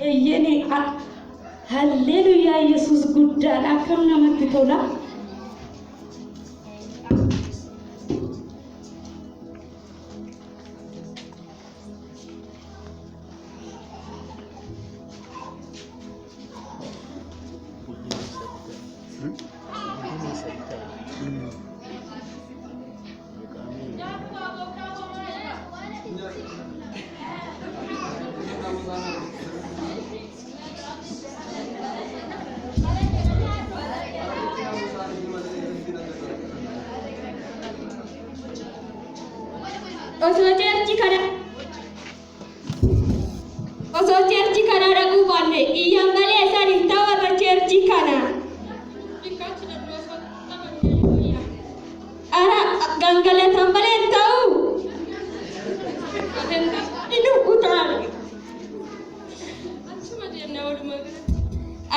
Eeyyanii halleluuyaa Yesuus guddaan akkam namatti tola. Osoo cerci kana dhaquu baanne iyyan malee isaan hin ta'u warra cerci kana. Ara gangalatan malee hin ta'u. Inni utaale.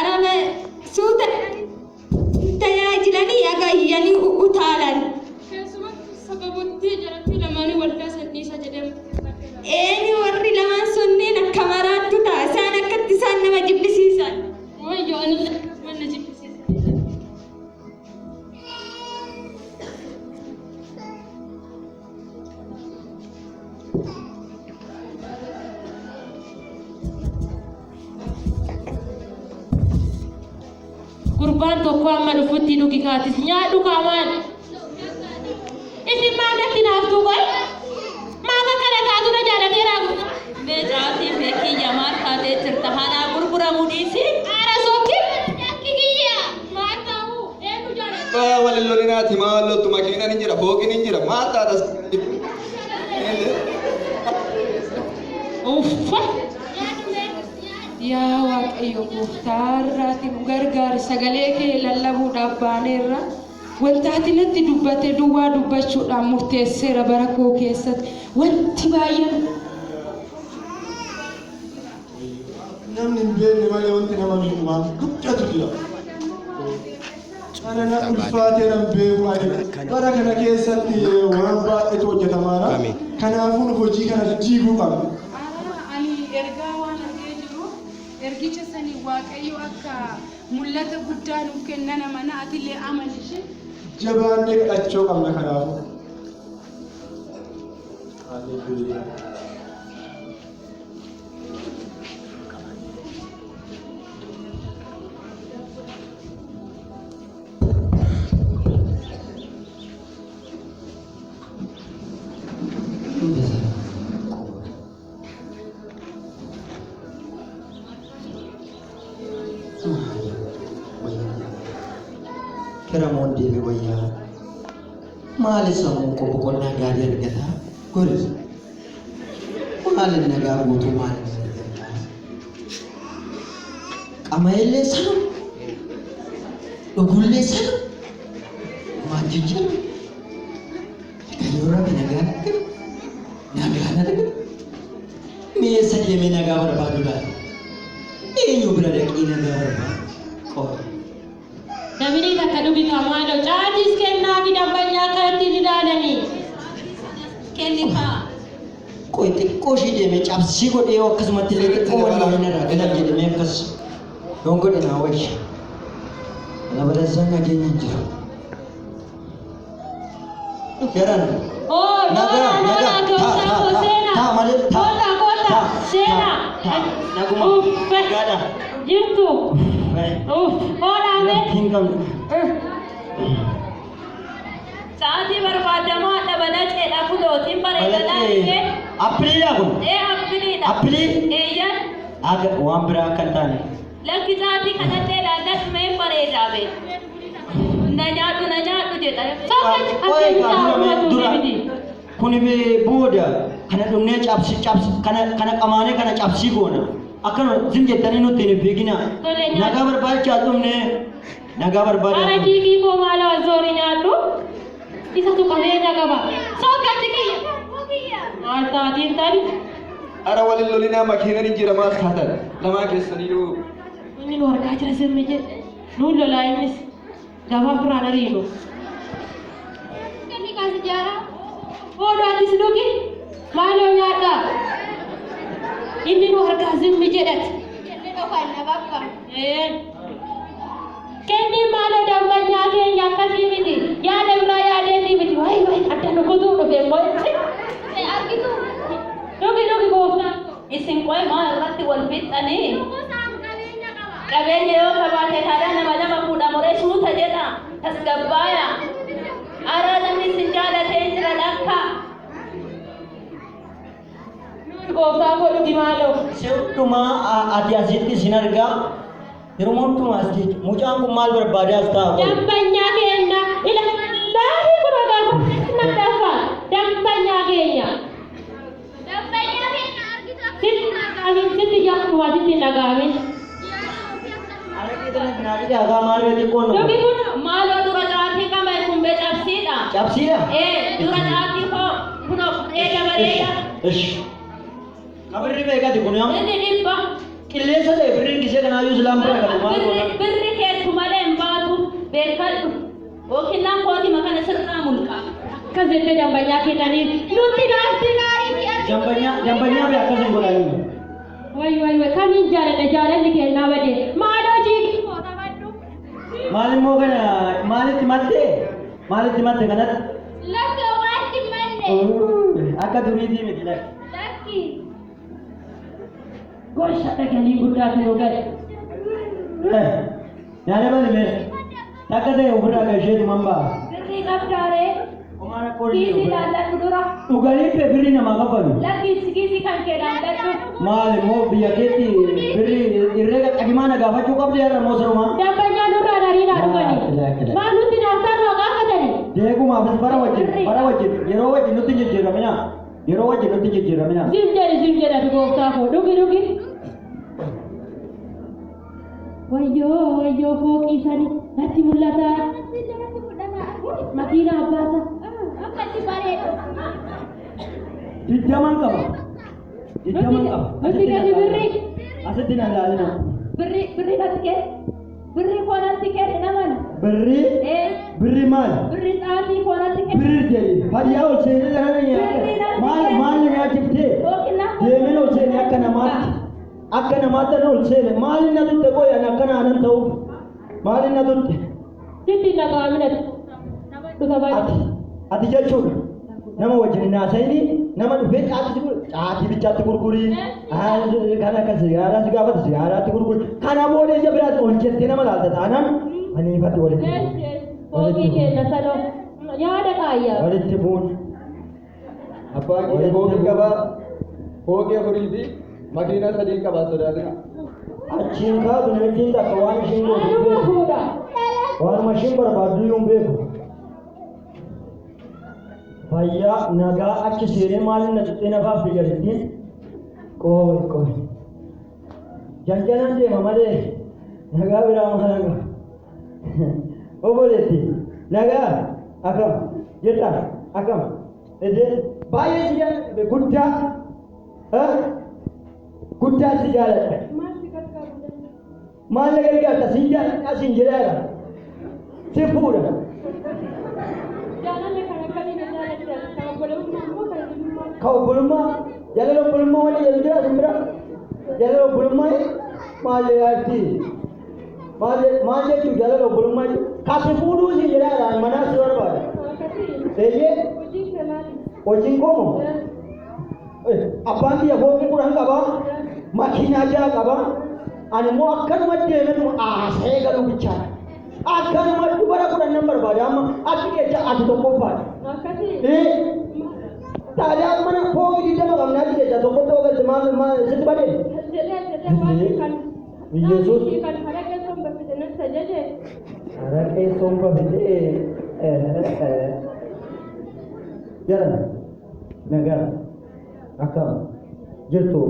Ara suuta tajaajilanii agayyanii utaalan. Eenyu warri lamaan sunneen akka maraattu ta'a. Isaan akkatti isaan nama jibbisiisan. Wayyoo ani mana jibbisiisan. Gurbaan tokko amma dhufutti dhugi kaatis nyaadhu qaamaan. Isin maallatti naaftuu qoy? Mama kana kaatu na jaallatee raagu. Beejaatii beekii jamaat taatee jirta hanaa gurguramu dhiisi. Aara sookki kikiyya. Maal ta'u eenyu jaallatee? Waliin lolinaati maal loltu makiinaan hin jira fooqiin hin jira maal taatas. Uffa. Yaa Waaqayyo gooftaa irraati nu gargaari sagalee kee lallabuudhaaf baaneerra. Wanta ati natti dubbate duwwaa dubbachuudhaan murteesseera bara koo keessatti wanti baay'een namni hin beekne malee wanti nama miidhumaan guddatu jira. Ana na ulfaatee nan beeku ani bara kana keessatti waan baay'eetu hojjetamaadha. Kanaafuu hojii kana diiguu qabna. Ani ergaa waan argee jiru ergicha sanii Waaqayyo akka mul'ata guddaa nuuf kennan amana atillee amanishe. Jabaannee kadhachuu qabna kanaafuu. Haleluuyaa. Keramoon deebi wayyaa maali sammuun koo boqonnaa gaarii argata goris maali nagaa guutuu maali argata qamaillee sana dhugullee sana maal jijjiiru kayyoo rabbi nagaa argata meessa deemee nagaa barbaadu laata eenyu bira dhaqee nagaa barbaadu qofa. Namni takka dhugi kamaadho caatis kennaa fi dabbanyaa kanatti didaalanii. Kenni kaa. Qoy xiqqoo ishii deemee cabsii godhee akkasumatti illee xiqqoo waliin hin irraa galan jedhamee akkas yoon godhe naa wayya. Labalazaan nageenya hin jiru. Garan. Nagaa taa malee taa. Koota seena. Naguma. Gaadha. Jirtu. Hoodhaame. Hin qabne. Sa'aatii barbaadamaa dhabana ceedha kulootiin bareedanaa dhufee. Appiliidha kun. Appiliidha. Appilii. Eeyyan. Aga waan biraa akka hin taane. Lakki sa'aatii kanatti dhumee bareedaa bee. Na nyaadhu jedha. Kun booda kana dhumnee cabsi kana qamaanee kana cabsii goona. Akkana zim jettanii nutti hin beekina. Nagaa barbaachaa dhumnee nagaa barbaadaa. Ana kiikii koo maala zorii nyaadhu. Isatu qabeenya qaba. Sookatti kiyya. Maal taatiin tani? Ara waliin lolinaa makiinaan hin jira maal taatan lamaa keessaniyyuu. Inni nu argaa jira sirni jedhe. Nuun lolaa innis gabaa firaan ariinu. Kanni kaas ijaaraa. Oodaatis dhugi. Maaloo nyaadhaa? Inni nu argaa zimmi jedhate. Kenni maalo dammanya keenya akkasii miti. Yaada biraa yaadeetii miti. Wayi adda nu kutuu dhufe mo'ichi. Argitu. Dhugi gooftaan. Isin qoy maa irratti wal fixxanii. Qabeenya yoo qabaate taadhaa nama fuudha moree suuta jedha. Tasgabbaaya. Araa namni isin jaalatee jira lakka. Gooftaan godhugi maaloo. Seudhumaa ati asitti sin argaa. Yeroo mootummaa as jechuudha. Mucaan kun maal barbaade as taa'u? Dambanyaa keenya. Ilaalii kun gaafa nagdaafaa. Dambanyaa keenya. Sitti jaakuma sitti nagaamin. Yogi kun maaloo dura caatii qaba kumbee cabsiidha. Cabsiidha? Dura caatii koo kunoo dabalee. Kabirri beekati kun yoo? Inni dhibba. Qilleensa ta'e birriin gisee kanaa yoo silaan bira qabu maal goona? Birri keetu malee hin baatu beekadhu. Ookinaan kootii makana sirraa mulqa. Akkas jettee dambanyaa kennanii nutti naasti gaarii fi Jambanyaa bee akkas hin godhanii. Way kamiin jaalalli kennaa badee maaloo jiigi koota baddu. Maal immoo kana maalitti matte kanatti? Lakki waatti manne. Akka duriitii miti lakki. Lakki. Gosa dhaqanii guddaa firoo gadi. Nyaata balimee takka ta'e ofirraa kan isheetu mambaa. Birrii qabdaaree. Omaana qoolii Kiisii laalladhu dura. dhuganii pe birrii namaa qabalu. Lakki kiisii kan kee laalladhu. Maal immoo biyya keetti birrii irree qaqqabimaa na gaafachuu qabdi yarra moo sirumaa? Dambanyaa nurraa dhariidhaa dhuganii. Maal nutti naaftarraa gaafatanii? Deegumaafis bara wajjin yeroo wajjin nutti jijjiiramina. Zinjera gooftaa koo dhugi. Wayyoo fooqii sani natti mul'ata. Makiina abbaasa. Akkatti bareedu. Jijjaman qaba. Nuti gadi birrii. Asitti na ilaalina. Birrii natti kee. Birrii koo natti kee naman. Birrii maal? Birrii xaatii koo natti kee. Birrii jedhi. Hadiyaa ol seenee kana nyaata. Maal nyaachiftee? Deemeen ol seenee akka namaatti ol seene. Maal inni tutte qoyan akkana anan ta'uuf? Maal inni tutte? Sitti nagaamina. Ati jechuudha. Nama wajjin naasayini nama dhufee caatii bichaatti gurgurii. Kan akka sigaaraa si gaafata sigaaraatti gurgurii. Kana booda ija biraatti ol jettee nama laalta taanaan ani ifatti walitti bu'u. Foogii keenya saloo yaada qaayyaa. Walitti bu'uun. Abbaan kee foogii qabaa. Foogii afurii fi makiina sadii qabaa sodaatina. Achiin kaatu namichiin takka waan ishiin gootu beeku. Waanuma ishiin barbaaddu iyyuu hin beeku. Fayyaa nagaa achi seenee maaliin na tuxxee nafaaf biyyattiin qooy. Janjanaan deema malee nagaa biraa maal qaba. Obboleetti nagaa akkam jedhaa akkam baay'ee si jaalladha guddaa si jaalladha. Maal na gargaarta si jaalladha siin jedhaadha si fuudha. Ka obbolummaa jaalala obbolummaa waliin jedhu jira sin bira jaalala obbolummaa maal jechuun jaalala obbolummaa kasi fuudhuu si jedhaadha manaa si barbaada. Hojiin koomo abbaan kiyya foogii kudhan qabaa makiinaa jaha qabaa ani immoo akkanuma deemetuma haasa'ee galuu bichaadha. Akkanuma dubara kudhan nan barbaada amma akki keessa ati tokkoffaadha. Taadaan mana foogii digdama qabnaa ati keessa tokkotti ogalte maal sitti badee? Yesuus haraqee somba fidee jaran nagaa akkam jirtu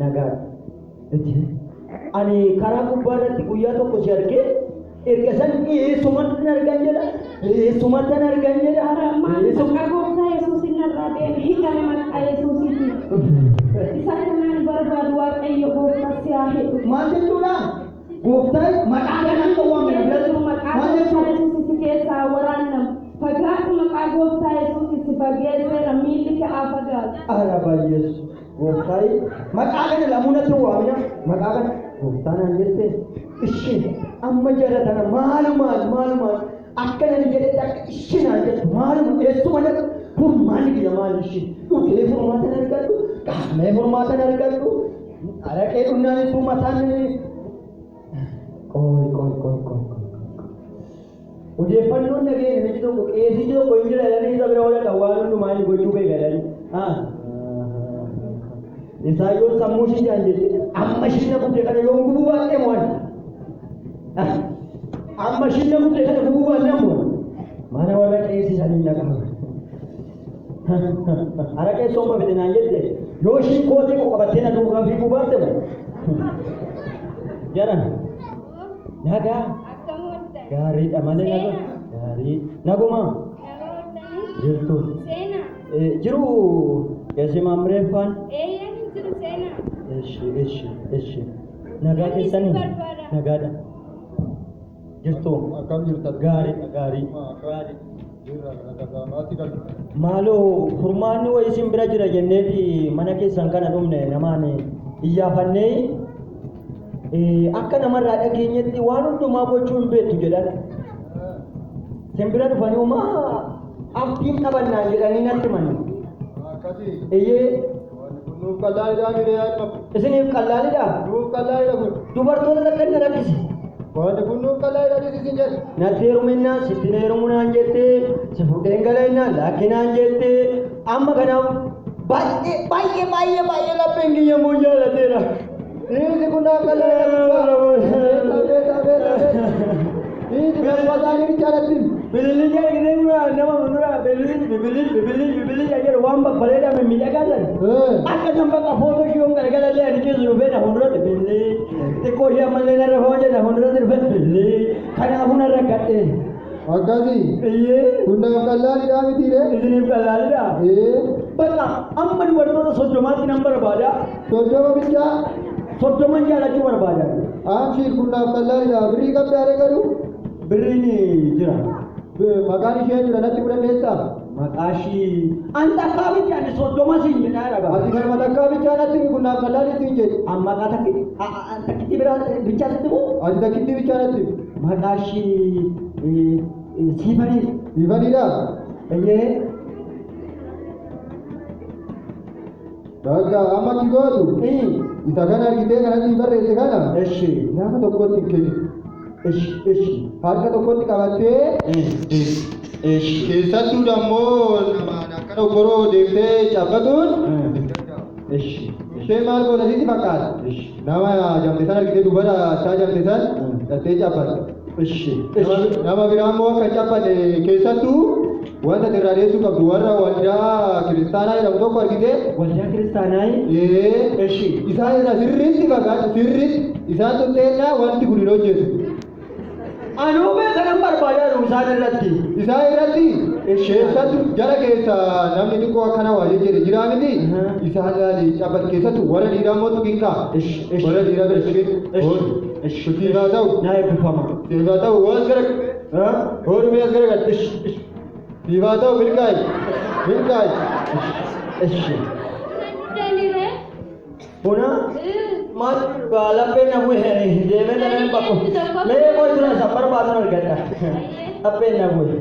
nagaa ani karaa gubbaa irratti guyyaa tokko si argee erga san eessumatti argan jedha. Maqaa gooftaa Yesuusin irraa deeme hiikame maqaa Yesuusiiti. Isa kanaan barbaadu Waaqayyo gooftaa si haa hedhu. Maal jechuudha? Gooftaan maqaa kanaan qawwamee maqaa gooftaa Yesuusitti keessaa waraannamu. Fagaatu maqaa gooftaa Yesuusitti fageesseera miilli ka'aa fagaatu. Ara baay'eessu. Gooftaan maqaa kana lamuunatti waamina maqaa kana gooftaanaan jette isheen amma jala kana maalumaan akkana ni jedhe akka isheenaan jettu maaluma eessuma jedhu kun maali biyya maali isheen dhugee furmaatan argadhu qaamee furmaatan argadhu araqee dhunnaan furmataan qoy odeeffannoon nageenya miti tokko qeesii tokko hin jira jedhanii isa bira oolan waan hundumaa gochuu kee galanii Isaayyoon sammuu ishee jaan jette amma isheen na buddee kana yoom gubuu baadhee mo'an amma isheen na buddee kana gubuu baadhee mo'an mana warra qeesii sanii na qaba araqee somba fide naan jette yoo isheen kootee qabattee na duukaa fiiguu baatte mo jaran nagaa gaariidha malee gaarii naguma jirtu jiru keessi maamreeffaan eshi nagaa keessanii nagaadha jirtu akkam jirtan gaarii maaloo furmaanni wayii isin bira jira jenneeti mana keessan kana dhumne namaan iyyaafannee akka namarraa dhageenyetti waan hundumaa gochuu hin beektu jedhan isin bira dhufanii umaa abdiin qabannaan jedhanii natti mani eyyee nuuf qallaalidhaa mire yaadma isiniif qallaalidha nuuf qallaalidha kun dubartoota lakkanna rakkisi wanti kun nuuf qallaalidha isin jedhe natti heeruminnaan sitti heerumu naan jettee si fuudheen gala'innaan laakkinaan jettee amma kanaaf baay'ee lapheen kiyya moo jaalateera Ini kun naaf qallaalidha ini berpasangan ini jalatin Bililin jala gede nama menura bililin aja ruang baleda memindahkan. Akan sampai ke foto siung gara-gara dia di situ beda honora de bililin. Teko dia malena rahoja dah honora de bililin. Karena aku narakat Agasi Iya kun naaf qallaalidha miti re Isini qallaalidha Bala amman wartoota soddomaatti nan barbaada soddoma bicha soddoman jaalachuu barbaada Aanshii kun naaf qallaalidha birrii qabdaare garuu birriin jira maqaan ishee jira natti fudhanneessaa maqaashii anta akkaabitti ani soddoma siin jedhaa dhagaa ati kanuma takkaa bichaa natti kun naaf qallaalidha siin jedhe amma maqaa takkitti biraa bichaa sitti bu'u ati takkitti bichaa natti maqaashii Sifanidha eyyee bakka amma kigootu isa kana argitee kanatti barreesse kana eshi nama tokkotti kenni eshi harka tokkotti qabattee eshi keessattuu dammoo namaan akkana ogoroo deemtee cabbatuun eshi ishee maal goota sitti fakkaata nama jamte san argitee dubara achaa jamte san dhattee cabbatte nama biraa immoo akka cabbanne keessattuu wanta dirraadeessuu qabdu warra waldaa kiristaanaa jedhamu tokko argitee waldaa kiristaanaa isaan irraa sirriitti fakkaatu sirriitti isaan tutteennaa wanti kun hin hojjetu anuu beekanan barbaadaa isaan irratti keessattuu jara keessa namni xiqqoo akkana waa jejjere jiraa miti isaan ilaali cabbate keessattuu warra dhiiraa immoo tuqinqaa warra dhiiraa bira Siifaa ta'u naa eebbifama siifaa ta'u waan gara hoorumee as gara galte siifaa ta'u milkaayi Buna maal lapheen na bu'e deemee na bakko mee qoy tura isa barbaadu argadha lapheen na bu'e